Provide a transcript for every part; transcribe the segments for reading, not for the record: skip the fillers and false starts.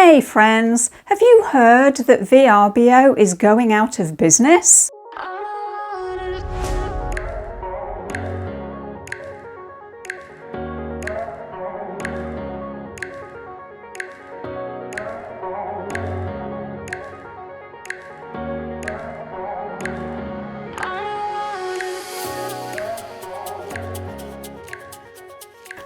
Hey friends, have you heard that Vrbo is going out of business?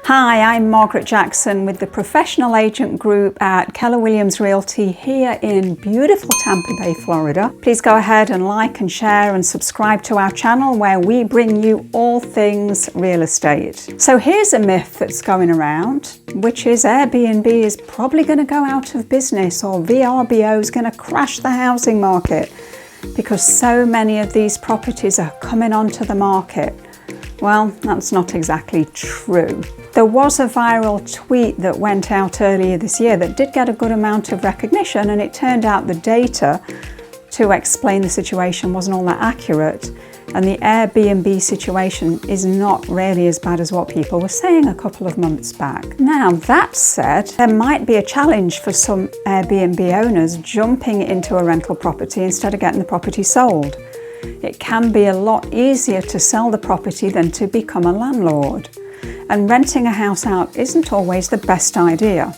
Hi, I'm Margaret Jackson with the Professional Agent Group at Keller Williams Realty here in beautiful Tampa Bay, Florida. Please go ahead and like and share and subscribe to our channel where we bring you all things real estate. So here's a myth that's going around, which is Airbnb is probably going to go out of business or Vrbo is going to crash the housing market because so many of these properties are coming onto the market. Well, that's not exactly true. There was a viral tweet that went out earlier this year that did get a good amount of recognition, and it turned out the data to explain the situation wasn't all that accurate, and the Airbnb situation is not really as bad as what people were saying a couple of months back. Now, that said, there might be a challenge for some Airbnb owners jumping into a rental property instead of getting the property sold. It can be a lot easier to sell the property than to become a landlord. And renting a house out isn't always the best idea.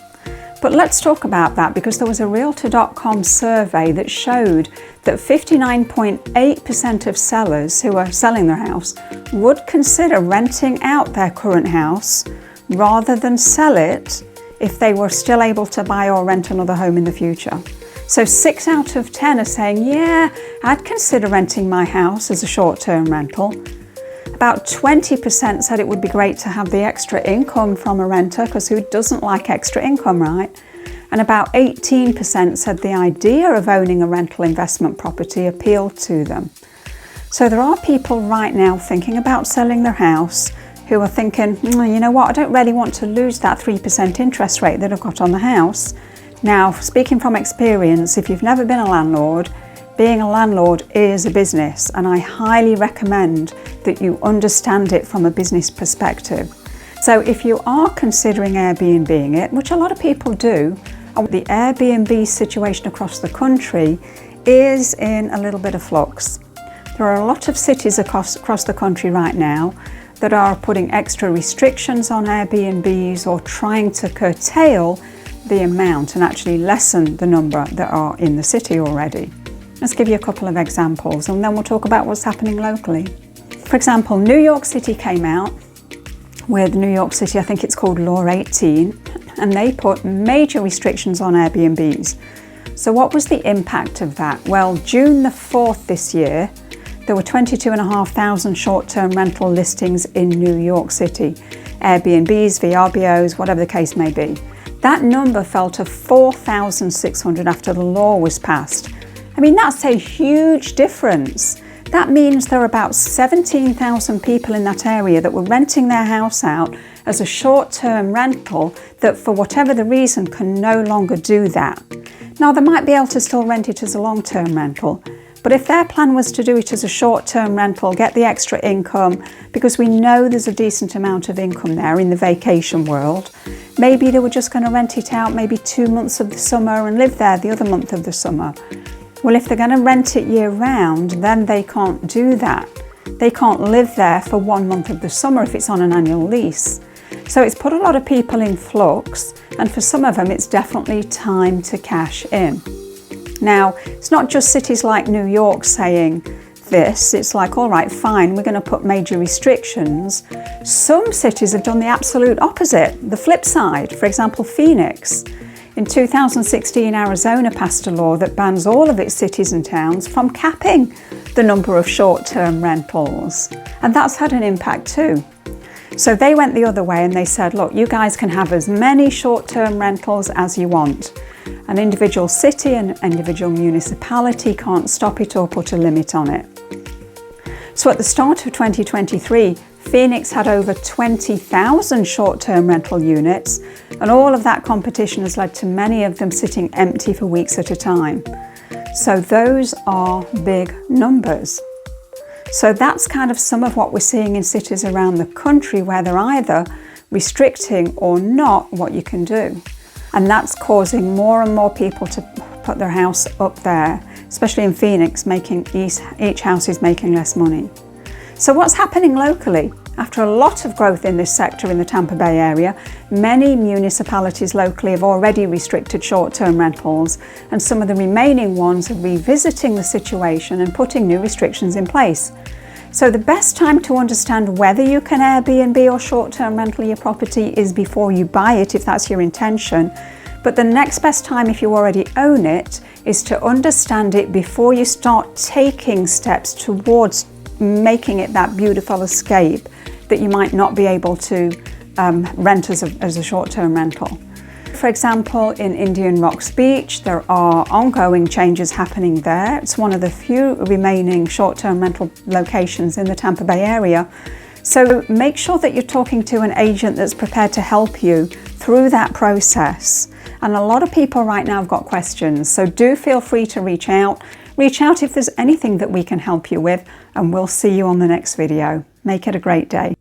But let's talk about that because there was a Realtor.com survey that showed that 59.8% of sellers who are selling their house would consider renting out their current house rather than sell it if they were still able to buy or rent another home in the future. So 6 out of 10 are saying, yeah, I'd consider renting my house as a short-term rental. About 20% said it would be great to have the extra income from a renter, because who doesn't like extra income, right? And about 18% said the idea of owning a rental investment property appealed to them. So there are people right now thinking about selling their house who are thinking, you know what, I don't really want to lose that 3% interest rate that I've got on the house. Now, speaking from experience, if you've never been a landlord, being a landlord is a business, and I highly recommend that you understand it from a business perspective. So if you are considering Airbnb-ing it, which a lot of people do, the Airbnb situation across the country is in a little bit of flux. There are a lot of cities across the country right now that are putting extra restrictions on Airbnbs or trying to curtail the amount and actually lessen the number that are in the city already. Let's give you a couple of examples and then we'll talk about what's happening locally. For example, New York City came out with New York City, I think it's called Law 18, and they put major restrictions on Airbnbs. So what was the impact of that? Well, June the 4th this year, there were 22,500 short-term rental listings in New York City. Airbnbs, VRBOs, whatever the case may be. That number fell to 4,600 after the law was passed. I mean, that's a huge difference. That means there are about 17,000 people in that area that were renting their house out as a short-term rental that for whatever the reason can no longer do that. Now, they might be able to still rent it as a long-term rental, but if their plan was to do it as a short-term rental, get the extra income, because we know there's a decent amount of income there in the vacation world, maybe they were just going to rent it out maybe 2 months of the summer and live there the other month of the summer. Well, if they're going to rent it year round, then they can't do that. They can't live there for 1 month of the summer if it's on an annual lease. So it's put a lot of people in flux, and for some of them it's definitely time to cash in. Now, it's not just cities like New York saying this, it's like, all right, fine, we're going to put major restrictions. Some cities have done the absolute opposite, the flip side. For example, Phoenix. In 2016, Arizona passed a law that bans all of its cities and towns from capping the number of short-term rentals. And that's had an impact too. So they went the other way and they said, look, you guys can have as many short-term rentals as you want. An individual city and individual municipality can't stop it or put a limit on it. So at the start of 2023, Phoenix had over 20,000 short-term rental units, and all of that competition has led to many of them sitting empty for weeks at a time. So those are big numbers. So that's kind of some of what we're seeing in cities around the country where they're either restricting or not what you can do. and that's causing more and more people to put their house up there, especially in Phoenix, making each house is making less money. So what's happening locally? After a lot of growth in this sector in the Tampa Bay area, many municipalities locally have already restricted short-term rentals, and some of the remaining ones are revisiting the situation and putting new restrictions in place. So the best time to understand whether you can Airbnb or short-term rental your property is before you buy it, if that's your intention. But the next best time, if you already own it, is to understand it before you start taking steps towards making it that beautiful escape that you might not be able to rent as a short-term rental. For example, in Indian Rocks Beach, there are ongoing changes happening there. It's one of the few remaining short-term rental locations in the Tampa Bay area. So make sure that you're talking to an agent that's prepared to help you through that process. And a lot of people right now have got questions, so do feel free to reach out. Reach out if there's anything that we can help you with, and we'll see you on the next video. Make it a great day.